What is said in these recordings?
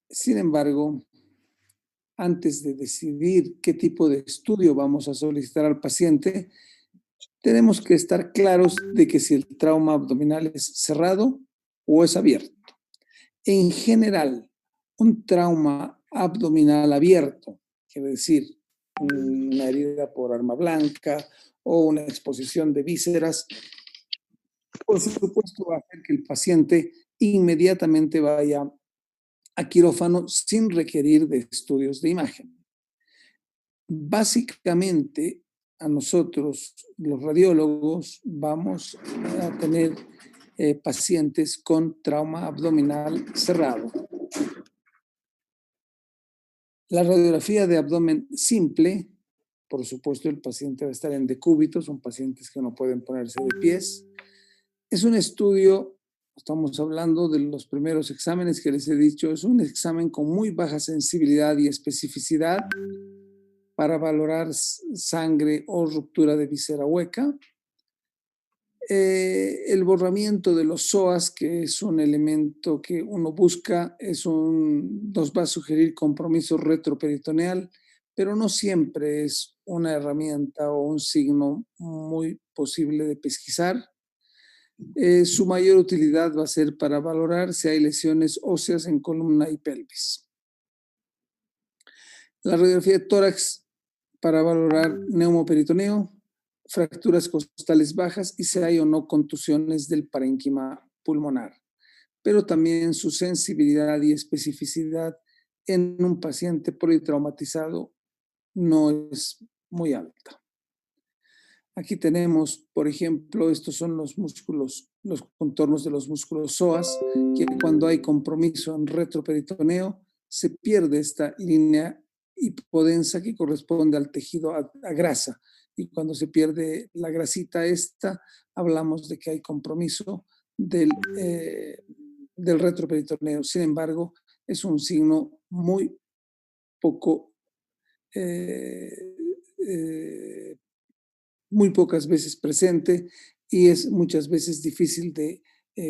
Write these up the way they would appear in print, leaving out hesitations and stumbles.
Sin embargo, antes de decidir qué tipo de estudio vamos a solicitar al paciente, tenemos que estar claros de que si el trauma abdominal es cerrado o es abierto. En general, un trauma abdominal abierto, quiere decir una herida por arma blanca o una exposición de vísceras, por supuesto va a hacer que el paciente inmediatamente vaya a quirófano sin requerir de estudios de imagen. Básicamente, a nosotros, los radiólogos, vamos a tener pacientes con trauma abdominal cerrado. La radiografía de abdomen simple, por supuesto, el paciente va a estar en decúbito, son pacientes que no pueden ponerse de pies. Es un estudio, estamos hablando de los primeros exámenes que les he dicho, es un examen con muy baja sensibilidad y especificidad para valorar sangre o ruptura de visera hueca. El borramiento de los psoas, que es un elemento que uno busca, nos va a sugerir compromiso retroperitoneal, pero no siempre es una herramienta o un signo muy posible de pesquisar. Su mayor utilidad va a ser para valorar si hay lesiones óseas en columna y pelvis. La radiografía de tórax para valorar neumoperitoneo, fracturas costales bajas y si hay o no contusiones del parénquima pulmonar, pero también su sensibilidad y especificidad en un paciente politraumatizado no es muy alta. Aquí tenemos, por ejemplo, estos son los músculos, los contornos de los músculos psoas, que cuando hay compromiso en retroperitoneo se pierde esta línea hipodensa que corresponde al tejido a grasa. Y cuando se pierde la grasita esta, hablamos de que hay compromiso del retroperitoneo. Sin embargo, es un signo muy poco, muy pocas veces presente y es muchas veces difícil de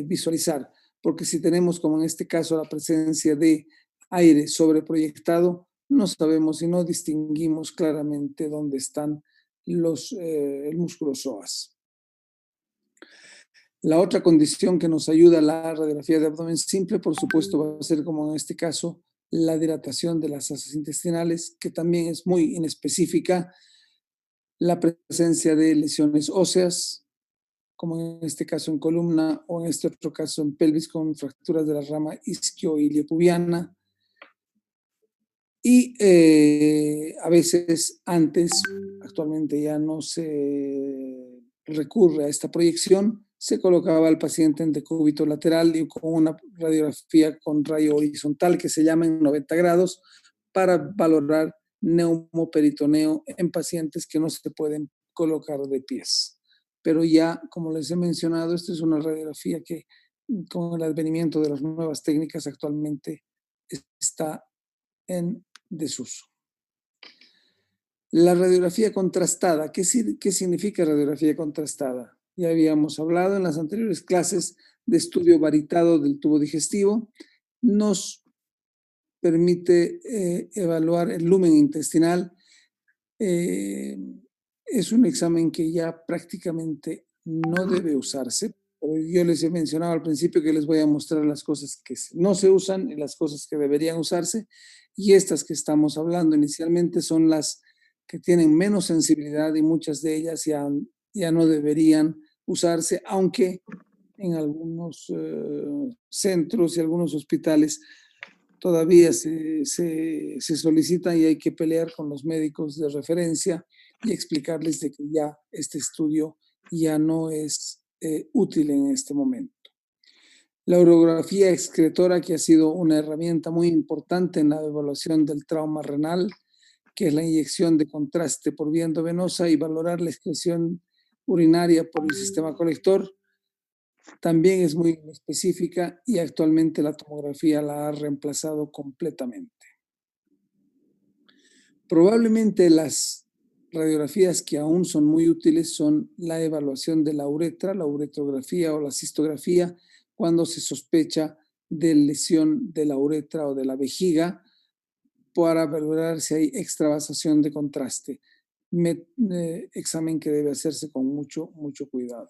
visualizar, porque si tenemos, como en este caso, la presencia de aire sobreproyectado, no sabemos y no distinguimos claramente dónde están el músculo psoas. La otra condición que nos ayuda a la radiografía de abdomen simple, por supuesto, va a ser, como en este caso, la dilatación de las asas intestinales, que también es muy inespecífica, la presencia de lesiones óseas, como en este caso en columna o en este otro caso en pelvis con fracturas de la rama isquioiliopubiana. Y a veces actualmente ya no se recurre a esta proyección, se colocaba al paciente en decúbito lateral y con una radiografía con rayo horizontal que se llama en 90 grados para valorar neumoperitoneo en pacientes que no se pueden colocar de pies. Pero ya, como les he mencionado, esta es una radiografía que con el advenimiento de las nuevas técnicas actualmente está en desuso. La radiografía contrastada. ¿Qué significa radiografía contrastada? Ya habíamos hablado en las anteriores clases de estudio varitado del tubo digestivo. Nos permite evaluar el lumen intestinal. Es un examen que ya prácticamente no debe usarse. Yo les he mencionado al principio que les voy a mostrar las cosas que no se usan y las cosas que deberían usarse. Y estas que estamos hablando inicialmente son las que tienen menos sensibilidad y muchas de ellas ya no deberían usarse, aunque en algunos centros y algunos hospitales todavía se solicitan y hay que pelear con los médicos de referencia y explicarles de que ya este estudio ya no es útil en este momento. La urografía excretora, que ha sido una herramienta muy importante en la evaluación del trauma renal, que es la inyección de contraste por vía endovenosa y valorar la excreción urinaria por el sistema colector, también es muy específica y actualmente la tomografía la ha reemplazado completamente. Probablemente las radiografías que aún son muy útiles son la evaluación de la uretra, la uretrografía o la cistografía, cuando se sospecha de lesión de la uretra o de la vejiga, para valorar si hay extravasación de contraste. Examen que debe hacerse con mucho cuidado.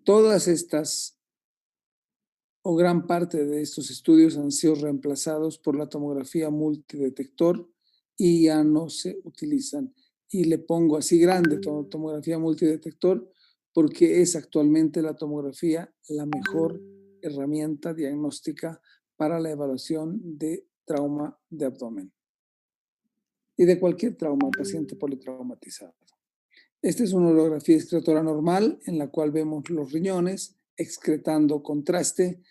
Todas estas o gran parte de estos estudios han sido reemplazados por la tomografía multidetector y ya no se utilizan. Y le pongo así grande tomografía multidetector porque es actualmente la tomografía la mejor herramienta diagnóstica para la evaluación de trauma de abdomen y de cualquier trauma, paciente politraumatizado. Esta es una urografía excretora normal en la cual vemos los riñones excretando contraste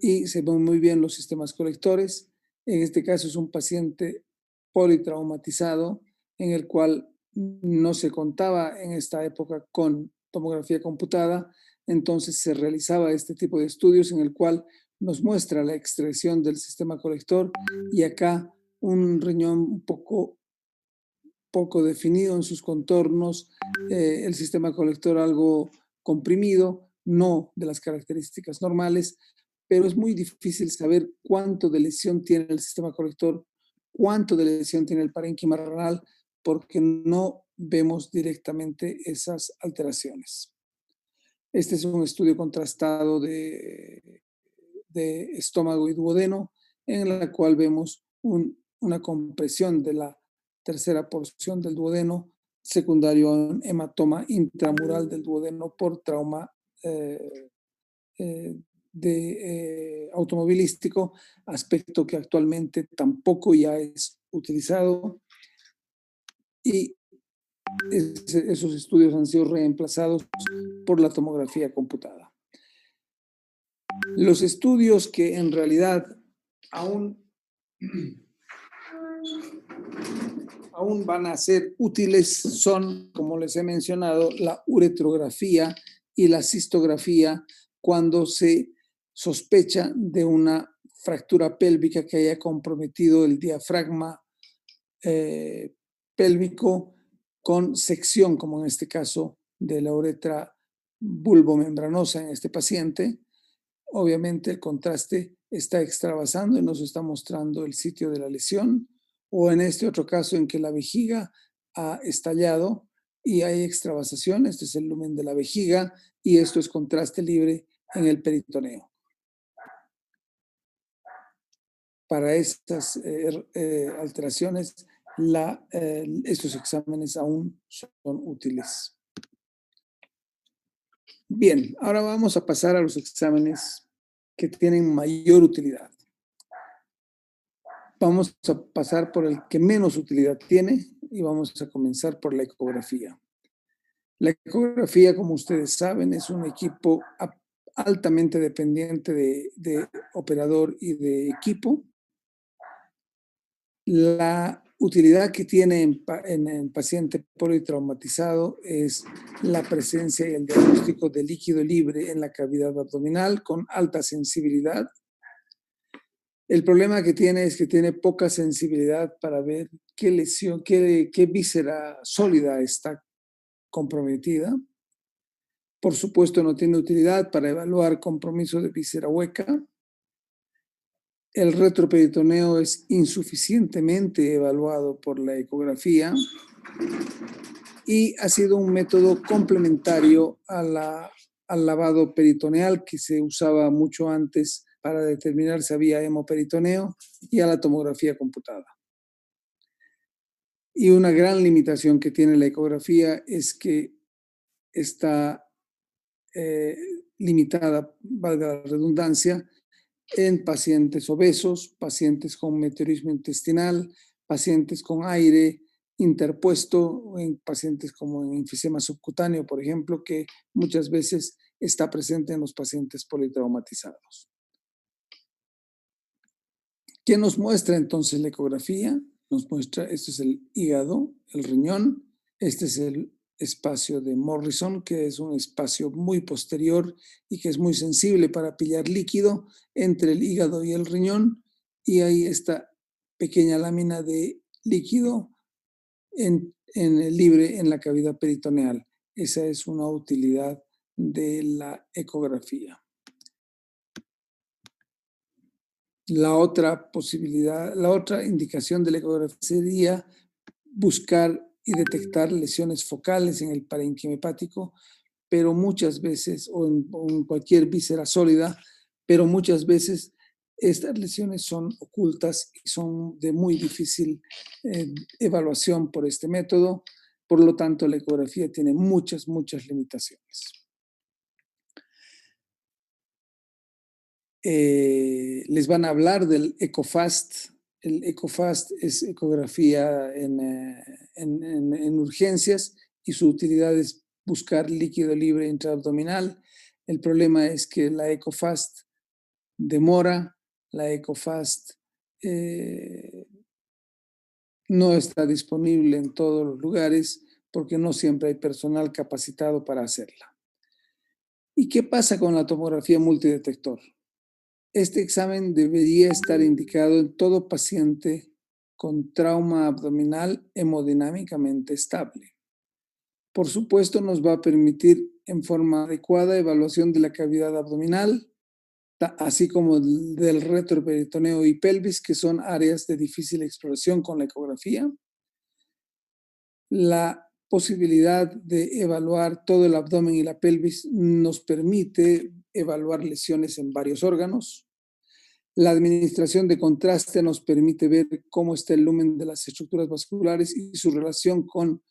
y se ven muy bien los sistemas colectores. En este caso es un paciente politraumatizado en el cual no se contaba en esta época con tomografía computada, entonces se realizaba este tipo de estudios en el cual nos muestra la excreción del sistema colector y acá un riñón un poco definido en sus contornos, el sistema colector algo comprimido, no de las características normales, pero es muy difícil saber cuánto de lesión tiene el sistema colector, cuánto de lesión tiene el parénquima renal, porque no vemos directamente esas alteraciones. Este es un estudio contrastado de estómago y duodeno, en la cual vemos una compresión de la tercera porción del duodeno, secundario a un hematoma intramural del duodeno por trauma automovilístico, aspecto que actualmente tampoco ya es utilizado y esos estudios han sido reemplazados por la tomografía computada. Los estudios que en realidad aún van a ser útiles son, como les he mencionado, la uretrografía y la cistografía cuando se sospecha de una fractura pélvica que haya comprometido el diafragma pélvico con sección, como en este caso de la uretra bulbomembranosa en este paciente. Obviamente el contraste está extravasando y nos está mostrando el sitio de la lesión, o en este otro caso en que la vejiga ha estallado y hay extravasación. Este es el lumen de la vejiga y esto es contraste libre en el peritoneo. Para estas alteraciones, estos exámenes aún son útiles. Bien, ahora vamos a pasar a los exámenes que tienen mayor utilidad. Vamos a pasar por el que menos utilidad tiene y vamos a comenzar por la ecografía. La ecografía, como ustedes saben, es un equipo altamente dependiente de operador y de equipo. La utilidad que tiene en el paciente politraumatizado es la presencia y el diagnóstico de líquido libre en la cavidad abdominal con alta sensibilidad. El problema que tiene es que tiene poca sensibilidad para ver qué lesión, qué víscera sólida está comprometida. Por supuesto, no tiene utilidad para evaluar compromiso de víscera hueca. El retroperitoneo es insuficientemente evaluado por la ecografía y ha sido un método complementario al lavado peritoneal que se usaba mucho antes para determinar si había hemoperitoneo y a la tomografía computada. Y una gran limitación que tiene la ecografía es que está limitada, valga la redundancia, en pacientes obesos, pacientes con meteorismo intestinal, pacientes con aire interpuesto, en pacientes como en enfisema subcutáneo, por ejemplo, que muchas veces está presente en los pacientes politraumatizados. ¿Qué nos muestra entonces la ecografía? Nos muestra, este es el hígado, el riñón, este es el espacio de Morrison, que es un espacio muy posterior y que es muy sensible para pillar líquido entre el hígado y el riñón, y ahí esta pequeña lámina de líquido libre en la cavidad peritoneal. Esa es una utilidad de la ecografía. La otra posibilidad, la otra indicación de la ecografía sería buscar y detectar lesiones focales en el parénquima hepático, pero muchas veces, o en cualquier víscera sólida, pero muchas veces estas lesiones son ocultas y son de muy difícil evaluación por este método. Por lo tanto, la ecografía tiene muchas limitaciones. Les van a hablar del EcoFast. El EcoFast es ecografía en urgencias y su utilidad es buscar líquido libre intraabdominal. El problema es que la EcoFast demora, la EcoFast no está disponible en todos los lugares porque no siempre hay personal capacitado para hacerla. ¿Y qué pasa con la tomografía multidetector? Este examen debería estar indicado en todo paciente con trauma abdominal hemodinámicamente estable. Por supuesto, nos va a permitir en forma adecuada evaluación de la cavidad abdominal, así como del retroperitoneo y pelvis, que son áreas de difícil exploración con la ecografía. La posibilidad de evaluar todo el abdomen y la pelvis nos permite evaluar lesiones en varios órganos. La administración de contraste nos permite ver cómo está el lumen de las estructuras vasculares y su relación con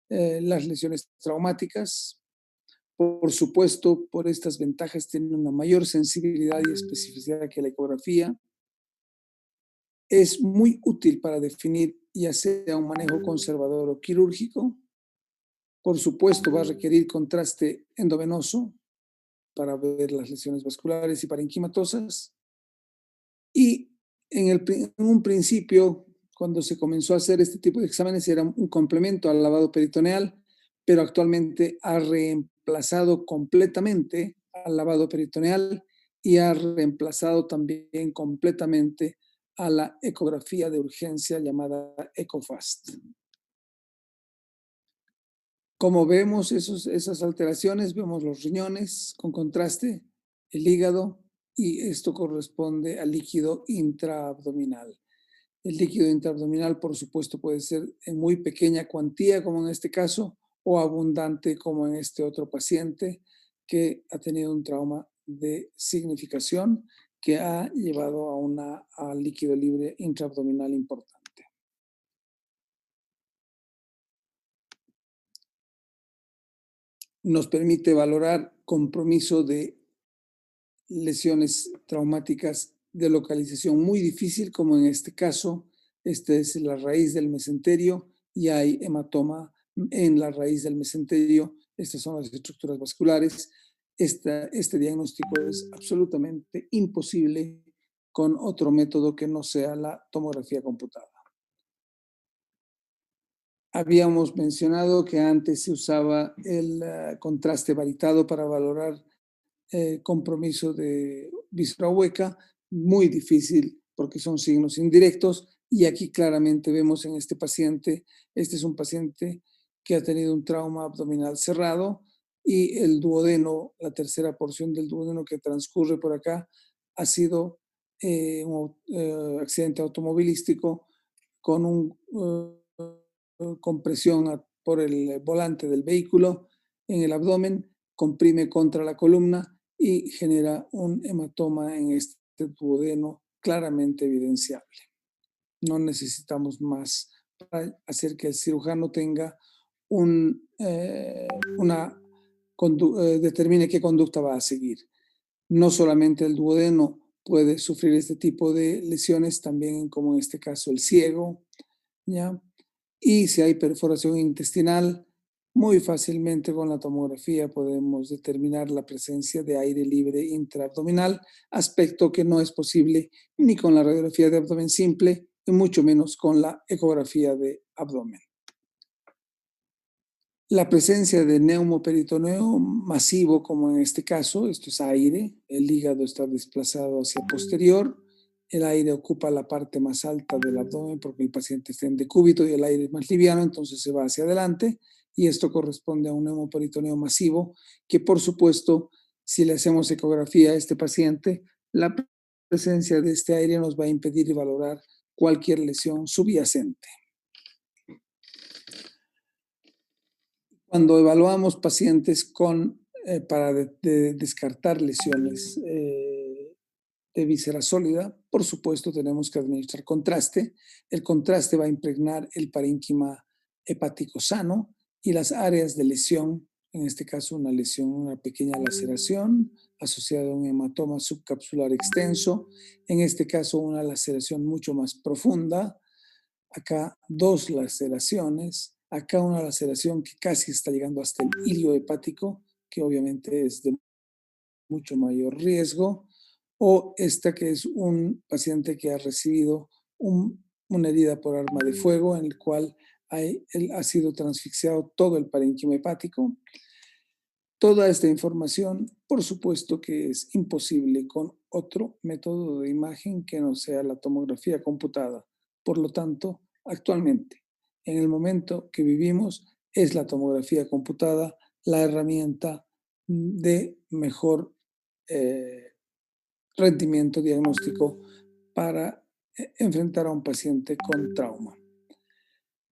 las lesiones traumáticas. Por supuesto, por estas ventajas tiene una mayor sensibilidad y especificidad que la ecografía. Es muy útil para definir ya sea un manejo conservador o quirúrgico. Por supuesto, va a requerir contraste endovenoso para ver las lesiones vasculares y parenquimatosas. Y en un principio, cuando se comenzó a hacer este tipo de exámenes, era un complemento al lavado peritoneal, pero actualmente ha reemplazado completamente al lavado peritoneal y ha reemplazado también completamente a la ecografía de urgencia llamada EcoFast. Como vemos esas alteraciones, vemos los riñones con contraste, el hígado, y esto corresponde al líquido intraabdominal. El líquido intraabdominal, por supuesto, puede ser en muy pequeña cuantía, como en este caso, o abundante, como en este otro paciente que ha tenido un trauma de significación que ha llevado a líquido libre intraabdominal importante. Nos permite valorar compromiso de lesiones traumáticas de localización muy difícil, como en este caso, esta es la raíz del mesenterio y hay hematoma en la raíz del mesenterio. Estas son las estructuras vasculares. Este diagnóstico es absolutamente imposible con otro método que no sea la tomografía computada. Habíamos mencionado que antes se usaba el contraste varitado para valorar compromiso de víscera hueca, muy difícil porque son signos indirectos, y aquí claramente vemos en este paciente, este es un paciente que ha tenido un trauma abdominal cerrado y el duodeno, la tercera porción del duodeno que transcurre por acá, ha sido un accidente automovilístico con compresión por el volante del vehículo en el abdomen, comprime contra la columna y genera un hematoma en este duodeno claramente evidenciable. No necesitamos más para hacer que el cirujano tenga determine qué conducta va a seguir. No solamente el duodeno puede sufrir este tipo de lesiones, también como en este caso el ciego, ¿ya? Y si hay perforación intestinal, muy fácilmente con la tomografía podemos determinar la presencia de aire libre intraabdominal, aspecto que no es posible ni con la radiografía de abdomen simple y mucho menos con la ecografía de abdomen. La presencia de neumoperitoneo masivo, como en este caso, esto es aire, el hígado está desplazado hacia posterior, el aire ocupa la parte más alta del abdomen porque el paciente está en decúbito y el aire es más liviano, entonces se va hacia adelante. y esto corresponde a un hemoperitoneo masivo, que por supuesto, si le hacemos ecografía a este paciente, la presencia de este aire nos va a impedir valorar cualquier lesión subyacente. Cuando evaluamos pacientes para descartar lesiones de víscera sólida, por supuesto tenemos que administrar contraste. El contraste va a impregnar el parénquima hepático sano y las áreas de lesión, en este caso una pequeña laceración asociada a un hematoma subcapsular extenso, en este caso una laceración mucho más profunda, acá 2 laceraciones, acá una laceración que casi está llegando hasta el hilio hepático, que obviamente es de mucho mayor riesgo, o esta que es un paciente que ha recibido una herida por arma de fuego en el cual él ha sido transfixiado todo el parénquima hepático. Toda esta información, por supuesto que es imposible con otro método de imagen que no sea la tomografía computada. Por lo tanto, actualmente, en el momento que vivimos, es la tomografía computada la herramienta de mejor rendimiento diagnóstico para enfrentar a un paciente con trauma.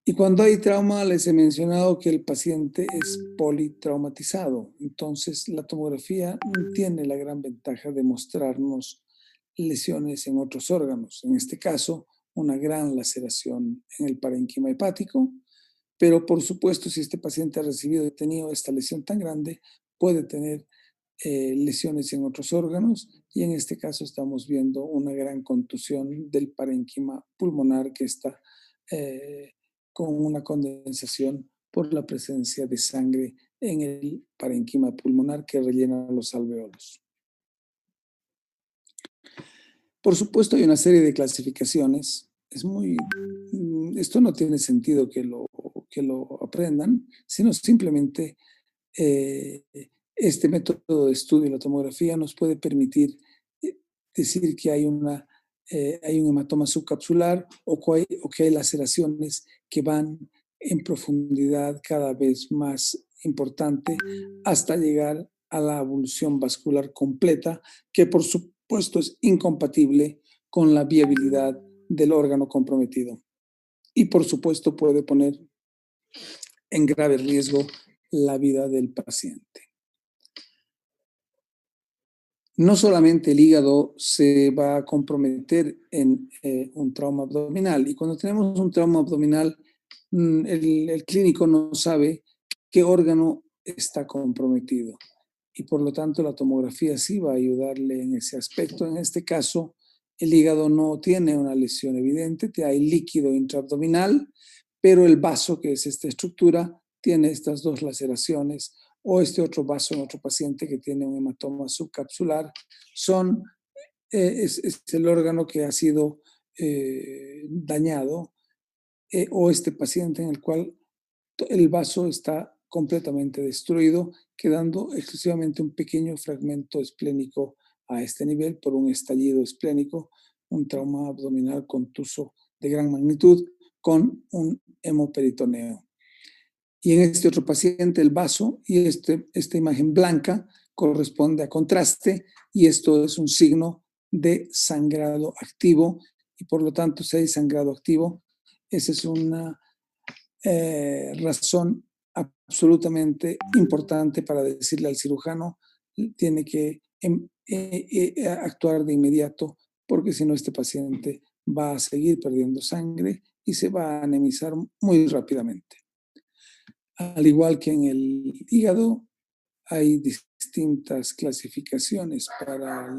Y cuando hay trauma, les he mencionado que el paciente es politraumatizado. Entonces, la tomografía tiene la gran ventaja de mostrarnos lesiones en otros órganos. En este caso, una gran laceración en el parénquima hepático. Pero, por supuesto, si este paciente ha recibido y tenido esta lesión tan grande, puede tener lesiones en otros órganos. Y en este caso estamos viendo una gran contusión del parénquima pulmonar que está con una condensación por la presencia de sangre en el parénquima pulmonar que rellena los alveolos. Por supuesto, hay una serie de clasificaciones. Esto no tiene sentido que lo aprendan, sino simplemente este método de estudio, la tomografía, nos puede permitir decir que hay un hematoma subcapsular o que hay laceraciones que van en profundidad cada vez más importante hasta llegar a la avulsión vascular completa, que por supuesto es incompatible con la viabilidad del órgano comprometido. Y por supuesto puede poner en grave riesgo la vida del paciente. No solamente el hígado se va a comprometer en un trauma abdominal, y cuando tenemos un trauma abdominal, el clínico no sabe qué órgano está comprometido, y por lo tanto la tomografía sí va a ayudarle en ese aspecto. En este caso, el hígado no tiene una lesión evidente, hay líquido intraabdominal, pero el vaso, que es esta estructura, tiene estas 2 laceraciones, o este otro vaso en otro paciente que tiene un hematoma subcapsular, es el órgano que ha sido dañado, o este paciente en el cual el vaso está completamente destruido, quedando exclusivamente un pequeño fragmento esplénico a este nivel por un estallido esplénico, un trauma abdominal contuso de gran magnitud con un hemoperitoneo. Y en este otro paciente el vaso y esta imagen blanca corresponde a contraste, y esto es un signo de sangrado activo, y por lo tanto si hay sangrado activo, esa es una razón absolutamente importante para decirle al cirujano, tiene que actuar de inmediato, porque si no este paciente va a seguir perdiendo sangre y se va a anemizar muy rápidamente. Al igual que en el hígado, hay distintas clasificaciones para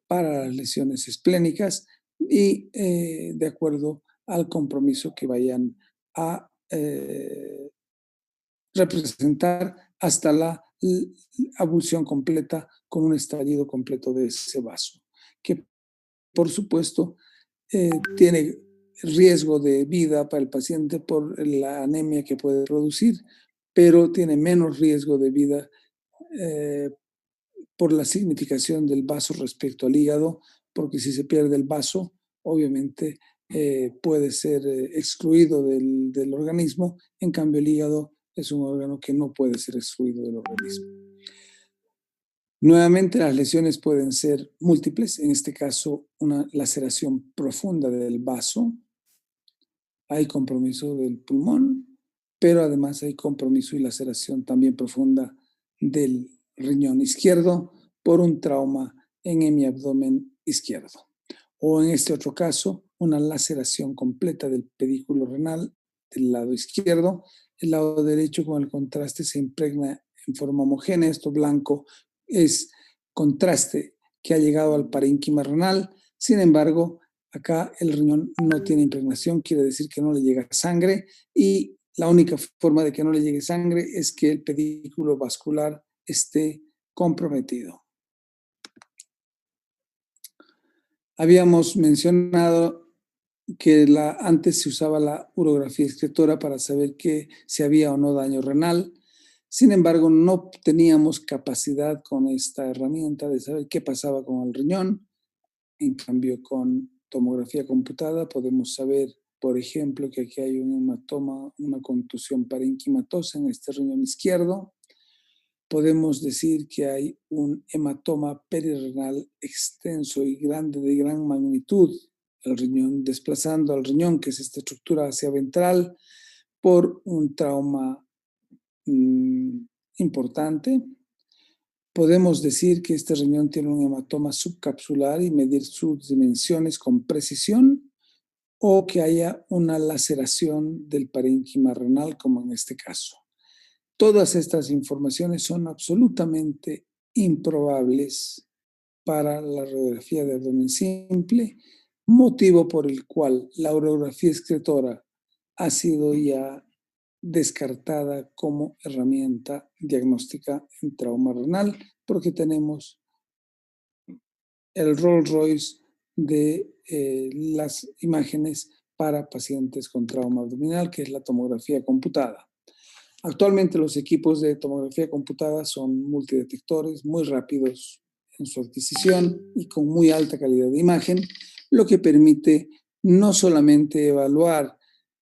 las lesiones esplénicas y de acuerdo al compromiso que vayan a representar hasta la avulsión completa con un estallido completo de ese vaso, que por supuesto tiene riesgo de vida para el paciente por la anemia que puede producir, pero tiene menos riesgo de vida por la significación del vaso respecto al hígado, porque si se pierde el vaso, obviamente puede ser excluido del organismo. En cambio, el hígado es un órgano que no puede ser excluido del organismo. Nuevamente, las lesiones pueden ser múltiples, en este caso una laceración profunda del vaso, hay compromiso del pulmón, pero además hay compromiso y laceración también profunda del riñón izquierdo por un trauma en hemiabdomen izquierdo. O en este otro caso, una laceración completa del pedículo renal del lado izquierdo. El lado derecho con el contraste se impregna en forma homogénea. Esto blanco es contraste que ha llegado al parénquima renal. Sin embargo, acá el riñón no tiene impregnación, quiere decir que no le llega sangre, y la única forma de que no le llegue sangre es que el pedículo vascular esté comprometido. Habíamos mencionado que antes se usaba la urografía excretora para saber si había o no daño renal. Sin embargo, no teníamos capacidad con esta herramienta de saber qué pasaba con el riñón. En cambio, con tomografía computada podemos saber, por ejemplo, que aquí hay un hematoma, una contusión parenquimatosa en este riñón izquierdo. Podemos decir que hay un hematoma perirenal extenso y grande, de gran magnitud, el riñón, desplazando al riñón, que es esta estructura hacia ventral, por un trauma importante. Podemos decir que este riñón tiene un hematoma subcapsular y medir sus dimensiones con precisión, o que haya una laceración del parénquima renal, como en este caso. Todas estas informaciones son absolutamente improbables para la radiografía de abdomen simple, motivo por el cual la urografía excretora ha sido ya descartada como herramienta diagnóstica en trauma renal, porque tenemos el Rolls Royce de las imágenes para pacientes con trauma abdominal, que es la tomografía computada. Actualmente los equipos de tomografía computada son multidetectores, muy rápidos en su adquisición y con muy alta calidad de imagen, lo que permite no solamente evaluar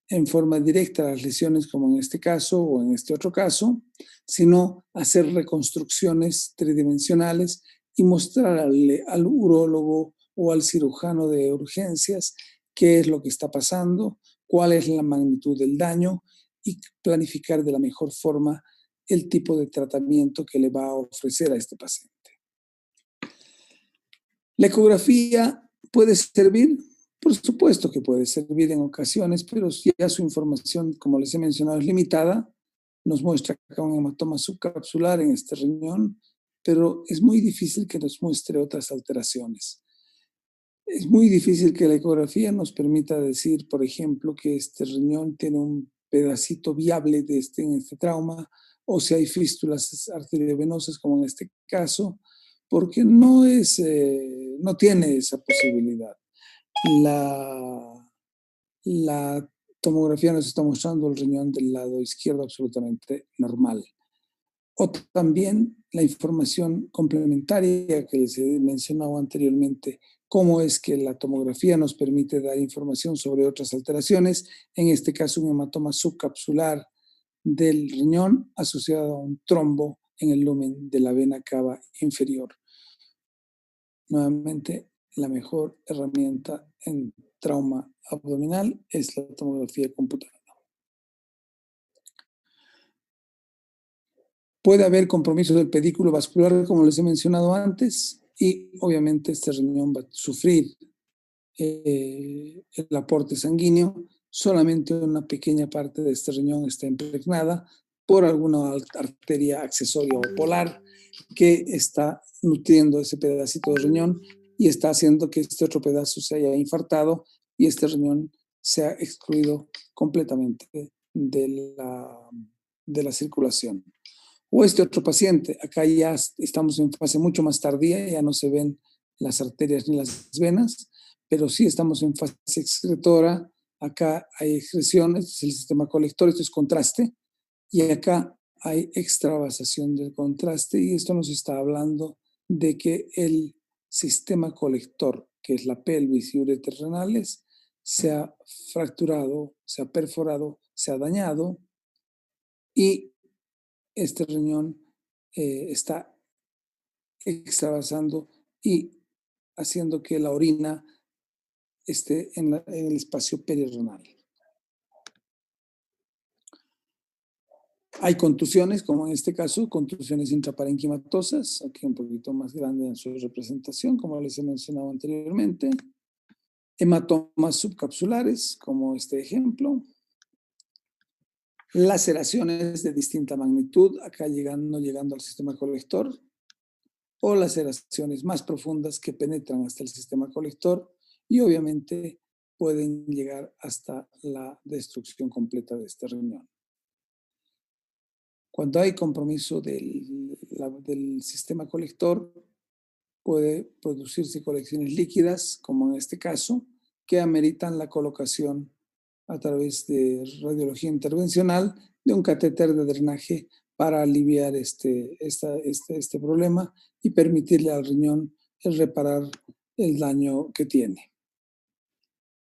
en forma directa las lesiones, como en este caso o en este otro caso, sino hacer reconstrucciones tridimensionales y mostrarle al urólogo o al cirujano de urgencias qué es lo que está pasando, cuál es la magnitud del daño, y planificar de la mejor forma el tipo de tratamiento que le va a ofrecer a este paciente. ¿La ecografía puede servir? Por supuesto que puede servir en ocasiones, pero ya su información, como les he mencionado, es limitada. Nos muestra acá un hematoma subcapsular en este riñón, pero es muy difícil que nos muestre otras alteraciones. Es muy difícil que la ecografía nos permita decir, por ejemplo, que este riñón tiene un pedacito viable en este trauma, o si hay fístulas arteriovenosas, como en este caso, porque no tiene esa posibilidad. La tomografía nos está mostrando el riñón del lado izquierdo absolutamente normal. O también la información complementaria que les he mencionado anteriormente, cómo es que la tomografía nos permite dar información sobre otras alteraciones, en este caso un hematoma subcapsular del riñón asociado a un trombo en el lumen de la vena cava inferior. Nuevamente, la mejor herramienta en trauma abdominal es la tomografía computada. Puede haber compromiso del pedículo vascular, como les he mencionado antes, y obviamente este riñón va a sufrir el aporte sanguíneo. Solamente una pequeña parte de este riñón está impregnada por alguna arteria accesoria o polar que está nutriendo ese pedacito de riñón y está haciendo que este otro pedazo se haya infartado y este riñón sea excluido completamente de la circulación. O este otro paciente, acá ya estamos en fase mucho más tardía, ya no se ven las arterias ni las venas, pero sí estamos en fase excretora. Acá hay excreciones, es el sistema colector, esto es contraste, y acá hay extravasación del contraste, y esto nos está hablando de que el sistema colector, que es la pelvis y ureter renales, se ha fracturado, se ha perforado, se ha dañado, y este riñón está extravasando y haciendo que la orina esté en el espacio perirenal. Hay contusiones, como en este caso, contusiones intraparenquimatosas, aquí un poquito más grande en su representación, como les he mencionado anteriormente. Hematomas subcapsulares, como este ejemplo. Laceraciones de distinta magnitud, acá no llegando al sistema colector, o laceraciones más profundas que penetran hasta el sistema colector y obviamente pueden llegar hasta la destrucción completa de este riñón. Cuando hay compromiso del sistema colector, puede producirse colecciones líquidas, como en este caso, que ameritan la colocación a través de radiología intervencional de un catéter de drenaje para aliviar este problema y permitirle al riñón reparar el daño que tiene.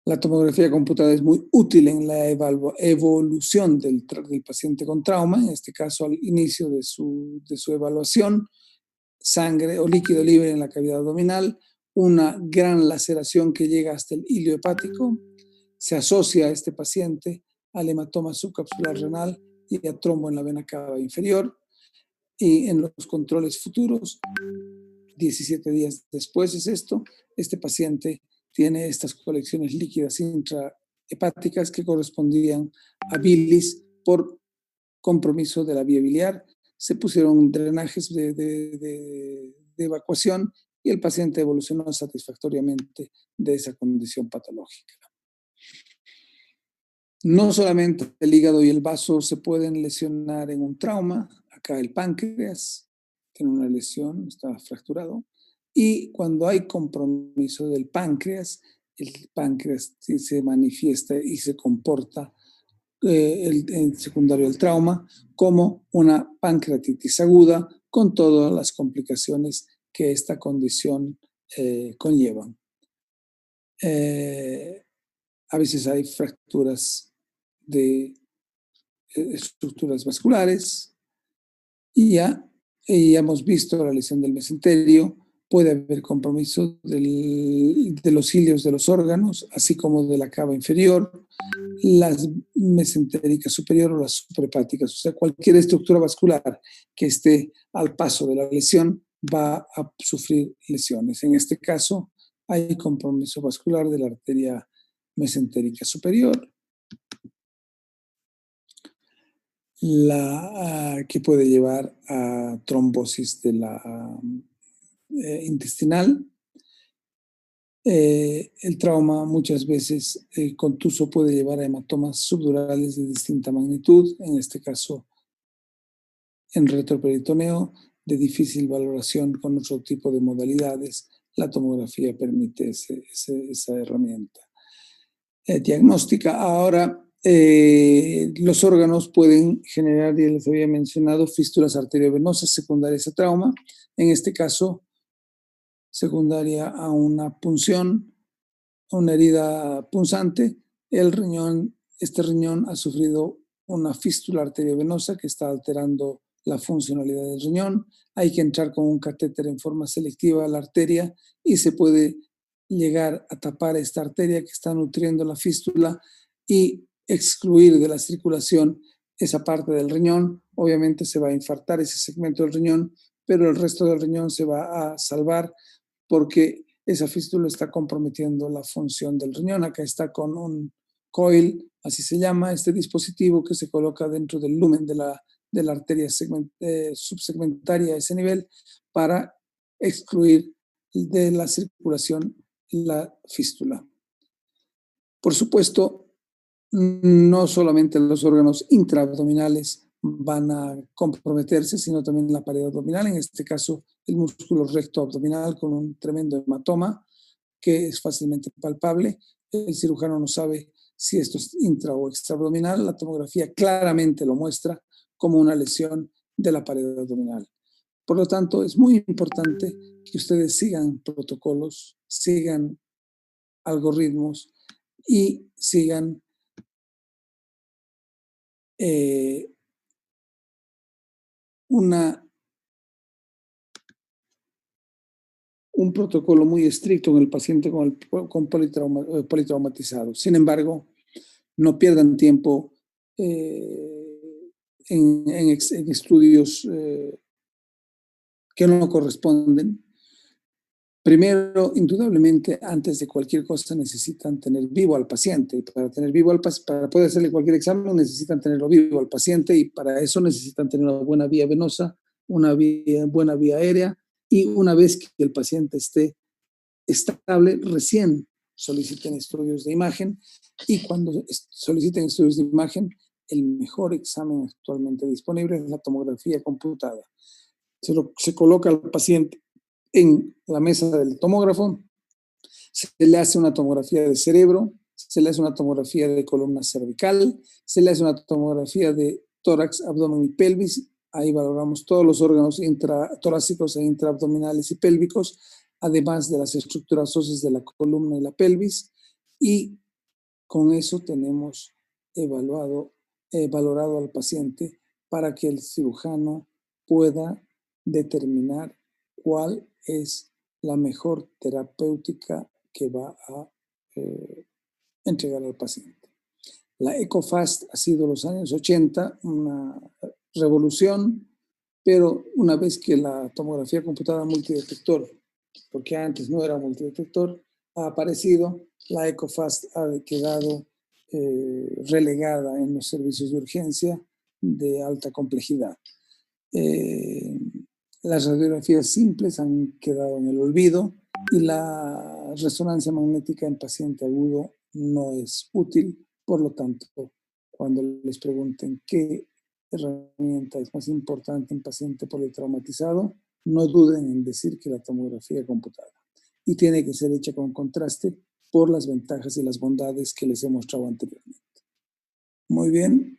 La tomografía computada es muy útil en la evolución del paciente con trauma, en este caso al inicio de su evaluación, sangre o líquido libre en la cavidad abdominal, una gran laceración que llega hasta el hilio hepático, se asocia a este paciente al hematoma subcapsular renal y a trombo en la vena cava inferior, y en los controles futuros, 17 días después es esto, este paciente tiene estas colecciones líquidas intrahepáticas que correspondían a bilis por compromiso de la vía biliar. Se pusieron drenajes de evacuación y el paciente evolucionó satisfactoriamente de esa condición patológica. No solamente el hígado y el vaso se pueden lesionar en un trauma, acá el páncreas tiene una lesión, está fracturado, y cuando hay compromiso del páncreas, el páncreas se manifiesta y se comporta el secundario del trauma como una pancreatitis aguda con todas las complicaciones que esta condición conlleva. A veces hay fracturas de estructuras vasculares y ya hemos visto la lesión del mesenterio. Puede haber compromiso de los cilios de los órganos, así como de la cava inferior, las mesentéricas superior o las suprahepáticas. O sea, cualquier estructura vascular que esté al paso de la lesión va a sufrir lesiones. En este caso, hay compromiso vascular de la arteria mesentérica superior, que puede llevar a trombosis de la intestinal. El trauma muchas veces contuso puede llevar a hematomas subdurales de distinta magnitud, en este caso en retroperitoneo, de difícil valoración con otro tipo de modalidades. La tomografía permite esa herramienta diagnóstica. Ahora, los órganos pueden generar, ya les había mencionado, fístulas arteriovenosas secundarias a trauma, en este caso secundaria a una punción, a una herida punzante. Este riñón ha sufrido una fístula arteriovenosa que está alterando la funcionalidad del riñón. Hay que entrar con un catéter en forma selectiva a la arteria y se puede llegar a tapar esta arteria que está nutriendo la fístula y excluir de la circulación esa parte del riñón. Obviamente se va a infartar ese segmento del riñón, pero el resto del riñón se va a salvar porque esa fístula está comprometiendo la función del riñón. Acá está con un coil, así se llama, este dispositivo que se coloca dentro del lumen de la arteria subsegmentaria a ese nivel para excluir de la circulación la fístula. Por supuesto, no solamente los órganos intraabdominales van a comprometerse, sino también la pared abdominal, en este caso el músculo recto abdominal con un tremendo hematoma que es fácilmente palpable. El cirujano no sabe si esto es intra o extraabdominal. La tomografía claramente lo muestra como una lesión de la pared abdominal. Por lo tanto, es muy importante que ustedes sigan protocolos, sigan algoritmos y sigan un protocolo muy estricto en el paciente con politraumatizado. Sin embargo, no pierdan tiempo en estudios que no corresponden. Primero, indudablemente, antes de cualquier cosa necesitan tener vivo al paciente. Y para tener vivo para poder hacerle cualquier examen necesitan tenerlo vivo al paciente, y para eso necesitan tener una buena vía venosa, una buena vía aérea, y una vez que el paciente esté estable, recién soliciten estudios de imagen, y cuando soliciten estudios de imagen, el mejor examen actualmente disponible es la tomografía computada. Se coloca al paciente en la mesa del tomógrafo, se le hace una tomografía de cerebro, se le hace una tomografía de columna cervical, se le hace una tomografía de tórax, abdomen y pelvis. Ahí valoramos todos los órganos torácicos e intraabdominales y pélvicos, además de las estructuras óseas de la columna y la pelvis, y con eso tenemos valorado al paciente para que el cirujano pueda determinar cuál es la mejor terapéutica que va a entregar al paciente. La EcoFast ha sido los años 80 una revolución, pero una vez que la tomografía computada multidetector, porque antes no era multidetector, ha aparecido, la EcoFast ha quedado relegada en los servicios de urgencia de alta complejidad. Las radiografías simples han quedado en el olvido y la resonancia magnética en paciente agudo no es útil. Por lo tanto, cuando les pregunten qué herramienta es más importante en paciente politraumatizado, no duden en decir que la tomografía computada. Y tiene que ser hecha con contraste por las ventajas y las bondades que les he mostrado anteriormente. Muy bien.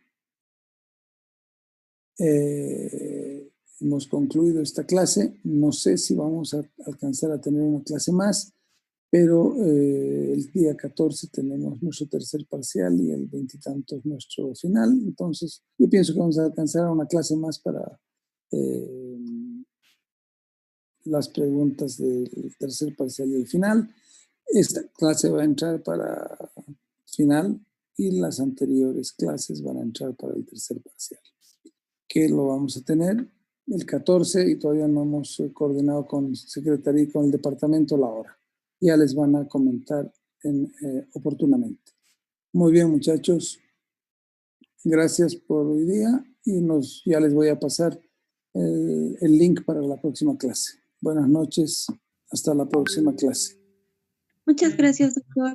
Hemos concluido esta clase. No sé si vamos a alcanzar a tener una clase más, pero el día 14 tenemos nuestro tercer parcial y el 20 y tantos nuestro final. Entonces, yo pienso que vamos a alcanzar a una clase más para las preguntas del tercer parcial y el final. Esta clase va a entrar para final y las anteriores clases van a entrar para el tercer parcial, que lo vamos a tener el 14 y todavía no hemos coordinado con Secretaría y con el departamento la hora. Ya les van a comentar oportunamente. Muy bien, muchachos. Gracias por hoy día y ya les voy a pasar el link para la próxima clase. Buenas noches. Hasta la próxima clase. Muchas gracias, doctor.